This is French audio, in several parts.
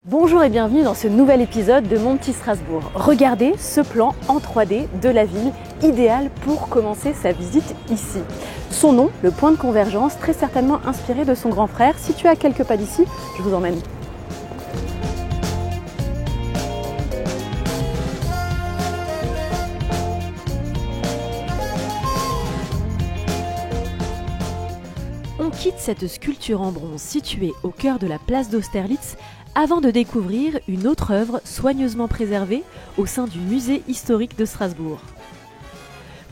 Bonjour et bienvenue dans ce nouvel épisode de Mon Petit Strasbourg. Regardez ce plan en 3D de la ville, idéal pour commencer sa visite ici. Son nom, le point de convergence, très certainement inspiré de son grand frère. Situé à quelques pas d'ici, je vous emmène. On quitte cette sculpture en bronze située au cœur de la place d'Austerlitz avant de découvrir une autre œuvre soigneusement préservée au sein du musée historique de Strasbourg.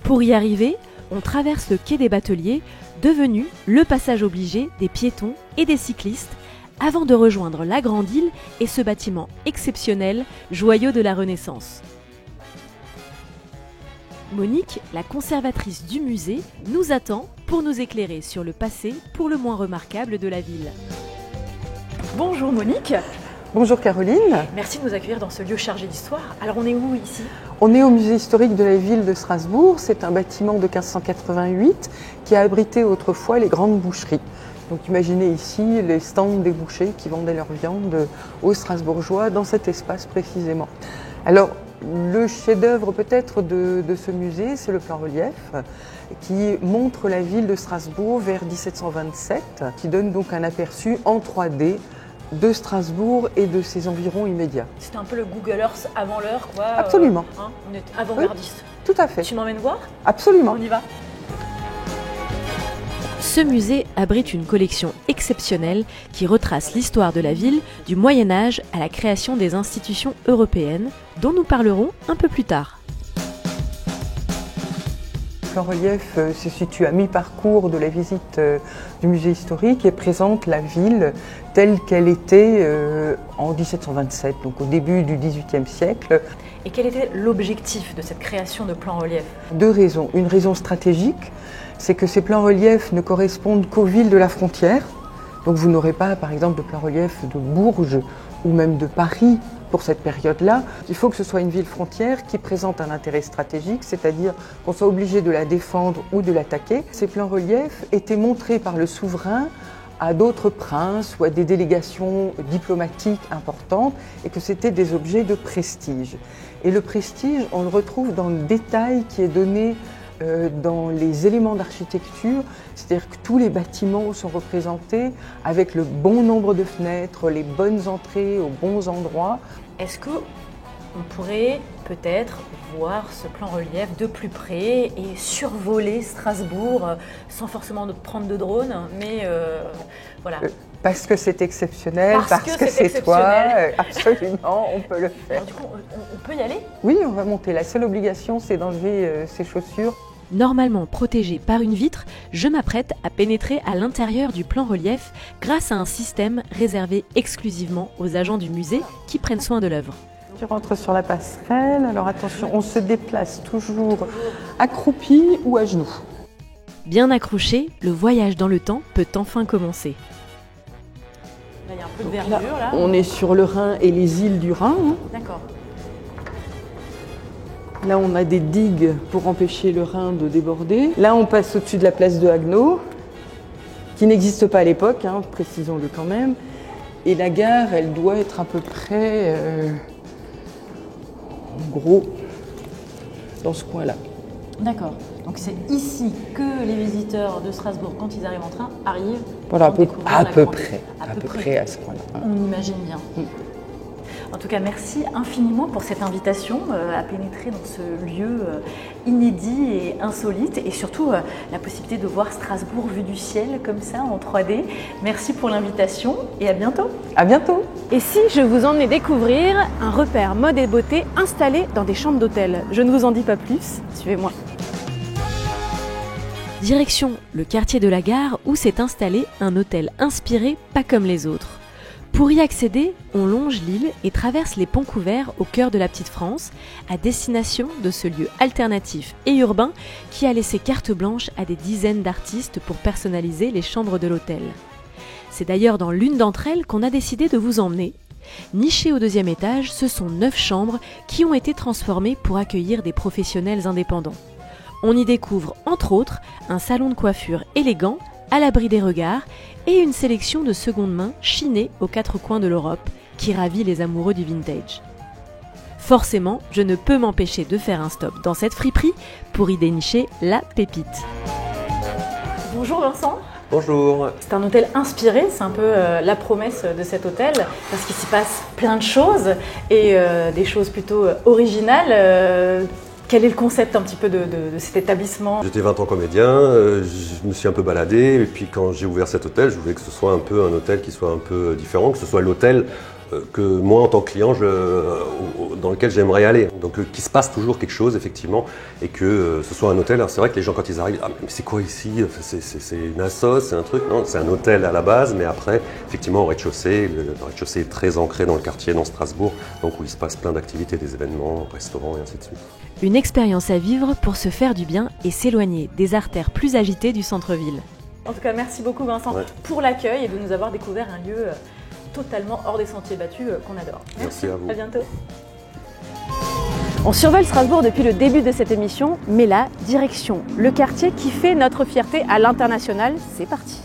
Pour y arriver, on traverse le quai des Bateliers, devenu le passage obligé des piétons et des cyclistes, avant de rejoindre la Grande Île et ce bâtiment exceptionnel, joyau de la Renaissance. Monique, la conservatrice du musée, nous attend pour nous éclairer sur le passé pour le moins remarquable de la ville. Bonjour Monique. Bonjour Caroline. Merci de nous accueillir dans ce lieu chargé d'histoire. Alors on est où ici ? On est au musée historique de la ville de Strasbourg. C'est un bâtiment de 1588 qui a abrité autrefois les grandes boucheries. Donc imaginez ici les stands des bouchers qui vendaient leur viande aux Strasbourgeois dans cet espace précisément. Alors le chef-d'œuvre peut-être de ce musée, c'est le plan-relief qui montre la ville de Strasbourg vers 1727, qui donne donc un aperçu en 3D de Strasbourg et de ses environs immédiats. C'était un peu le Google Earth avant l'heure, quoi. Absolument. On est avant-gardiste. Oui, tout à fait. Tu m'emmènes voir ? Absolument. On y va. Ce musée abrite une collection exceptionnelle qui retrace l'histoire de la ville du Moyen-Âge à la création des institutions européennes, dont nous parlerons un peu plus tard. Le plan-relief se situe à mi-parcours de la visite du musée historique et présente la ville telle qu'elle était en 1727, donc au début du XVIIIe siècle. Et quel était l'objectif de cette création de plan-relief ? Deux raisons. Une raison stratégique, c'est que ces plans-reliefs ne correspondent qu'aux villes de la frontière. Donc vous n'aurez pas, par exemple, de plan-relief de Bourges ou même de Paris pour cette période-là. Il faut que ce soit une ville frontière qui présente un intérêt stratégique, c'est-à-dire qu'on soit obligé de la défendre ou de l'attaquer. Ces plans-reliefs étaient montrés par le souverain à d'autres princes ou à des délégations diplomatiques importantes et que c'était des objets de prestige. Et le prestige, on le retrouve dans le détail qui est donné dans les éléments d'architecture, c'est-à-dire que tous les bâtiments sont représentés avec le bon nombre de fenêtres, les bonnes entrées aux bons endroits. Est-ce qu'on pourrait peut-être voir ce plan-relief de plus près et survoler Strasbourg sans forcément prendre de drone, mais voilà. Parce que c'est exceptionnel, parce que c'est toi, absolument, on peut le faire. Alors, du coup, on peut y aller ? Oui, on va monter. La seule obligation, c'est d'enlever ses chaussures. Normalement protégée par une vitre, je m'apprête à pénétrer à l'intérieur du plan-relief grâce à un système réservé exclusivement aux agents du musée qui prennent soin de l'œuvre. Tu rentres sur la passerelle, alors attention, on se déplace toujours accroupi ou à genoux. Bien accroché, le voyage dans le temps peut enfin commencer. Là, il y a un peu de verdure, là. On est sur le Rhin et les îles du Rhin. D'accord. Là, on a des digues pour empêcher le Rhin de déborder. Là, on passe au-dessus de la place de Haguenau, qui n'existe pas à l'époque, précisons-le quand même. Et la gare, elle doit être à peu près, en gros, dans ce coin-là. D'accord. Donc c'est ici que les visiteurs de Strasbourg, quand ils arrivent en train, arrivent. Voilà, à peu près à ce point-là. On imagine bien. En tout cas, merci infiniment pour cette invitation à pénétrer dans ce lieu inédit et insolite et surtout la possibilité de voir Strasbourg vue du ciel comme ça en 3D. Merci pour l'invitation et à bientôt. À bientôt. Et si je vous emmenais découvrir un repère mode et beauté installé dans des chambres d'hôtel ? Je ne vous en dis pas plus, suivez-moi. Direction le quartier de la Gare où s'est installé un hôtel inspiré pas comme les autres. Pour y accéder, on longe l'île et traverse les ponts couverts au cœur de la petite France, à destination de ce lieu alternatif et urbain qui a laissé carte blanche à des dizaines d'artistes pour personnaliser les chambres de l'hôtel. C'est d'ailleurs dans l'une d'entre elles qu'on a décidé de vous emmener. Nichées au 2e étage, ce sont 9 chambres qui ont été transformées pour accueillir des professionnels indépendants. On y découvre, entre autres, un salon de coiffure élégant, à l'abri des regards, et une sélection de seconde main chinée aux 4 coins de l'Europe, qui ravit les amoureux du vintage. Forcément, je ne peux m'empêcher de faire un stop dans cette friperie pour y dénicher la pépite. Bonjour Vincent. Bonjour. C'est un hôtel inspiré, c'est un peu la promesse de cet hôtel, parce qu'il s'y passe plein de choses et des choses plutôt originales. Quel est le concept un petit peu de cet établissement? J'étais 20 ans comédien, je me suis un peu baladé et puis quand j'ai ouvert cet hôtel, je voulais que ce soit un peu un hôtel qui soit un peu différent, que ce soit l'hôtel que moi en tant que client dans lequel j'aimerais aller. Donc qu'il se passe toujours quelque chose effectivement et que ce soit un hôtel. Alors c'est vrai que les gens quand ils arrivent, ah mais c'est quoi ici? C'est une assoce, c'est un truc? Non, c'est un hôtel à la base, mais après effectivement au rez-de-chaussée, le rez-de-chaussée est très ancré dans le quartier, dans Strasbourg, donc où il se passe plein d'activités, des événements, restaurants et ainsi de suite. Une expérience à vivre pour se faire du bien et s'éloigner des artères plus agitées du centre-ville. En tout cas, merci beaucoup Vincent pour l'accueil et de nous avoir découvert un lieu totalement hors des sentiers battus qu'on adore. Merci à vous. À bientôt. On survole Strasbourg depuis le début de cette émission, mais là, direction le quartier qui fait notre fierté à l'international. C'est parti.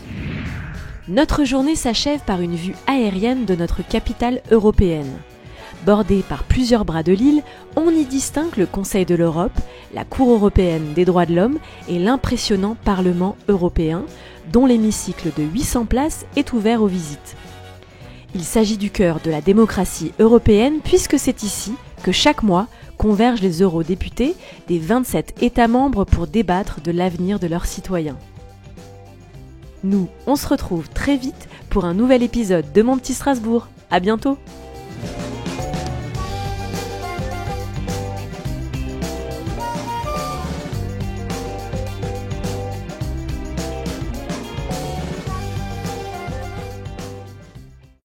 Notre journée s'achève par une vue aérienne de notre capitale européenne. Bordée par plusieurs bras de l'île, on y distingue le Conseil de l'Europe, la Cour européenne des droits de l'homme et l'impressionnant Parlement européen, dont l'hémicycle de 800 places est ouvert aux visites. Il s'agit du cœur de la démocratie européenne puisque c'est ici que chaque mois convergent les eurodéputés des 27 États membres pour débattre de l'avenir de leurs citoyens. Nous, on se retrouve très vite pour un nouvel épisode de Mon Petit Strasbourg. À bientôt!